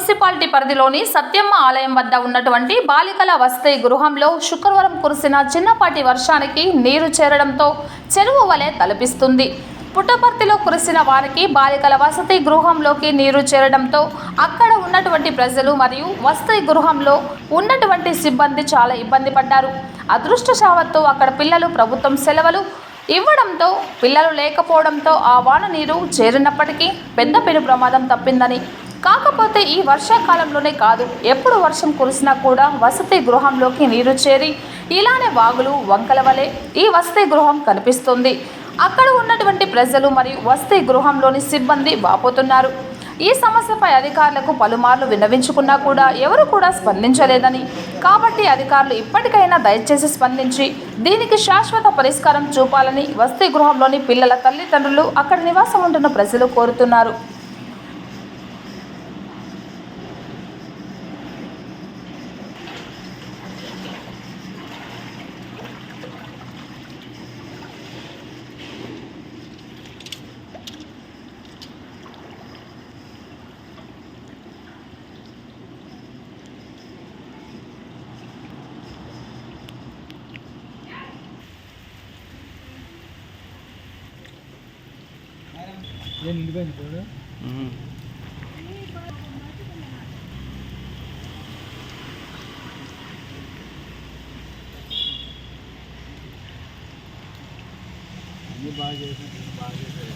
Municipality పరిధిలోని సత్యమ్మ ఆలయం వద్ద ఉన్నటువంటి బాలికల వసతి గృహంలో శుక్రవారం కురిసిన చిన్నపాటి వర్షానికి నీరు చేరడంతో చెరువు వలె తలపిస్తుంది. పుట్టపర్తిలో కురిసిన వారికి బాలికల వసతి గృహంలోకి నీరు చేరడంతో అక్కడ ఉన్నటువంటి ప్రజలు మరియు వసతి గృహంలో ఉన్నటువంటి సిబ్బంది చాలా ఇబ్బంది పడ్డారు. అదృష్టశావత్తు అక్కడ పిల్లలు ప్రభుత్వం సెలవులు ఇవ్వడంతో పిల్లలు లేకపోవడంతో ఆ వాన నీరు చేరినప్పటికీ పెద్ద పెను ప్రమాదం తప్పిందని, కాకపోతే ఈ వర్షాకాలంలోనే కాదు ఎప్పుడు వర్షం కురిసినా కూడా వసతి గృహంలోకి నీరు చేరి ఇలానే వాగులు వంకల వలె ఈ వసతి గృహం కనిపిస్తుంది. అక్కడ ఉన్నటువంటి ప్రజలు మరియు వసతి గృహంలోని సిబ్బంది వాపోతున్నారు. ఈ సమస్యపై అధికారులకు పలుమార్లు విన్నవించుకున్నా కూడా ఎవరు కూడా స్పందించలేదని, కాబట్టి అధికారులు ఇప్పటికైనా దయచేసి స్పందించి దీనికి శాశ్వత పరిష్కారం చూపాలని వసతి గృహంలోని పిల్లల తల్లిదండ్రులు అక్కడ నివాసం ఉంటున్న ప్రజలు కోరుతున్నారు. నిండిపోయింది ఇప్పుడు. బాగా చేసినట్టు బాగా చేశారు.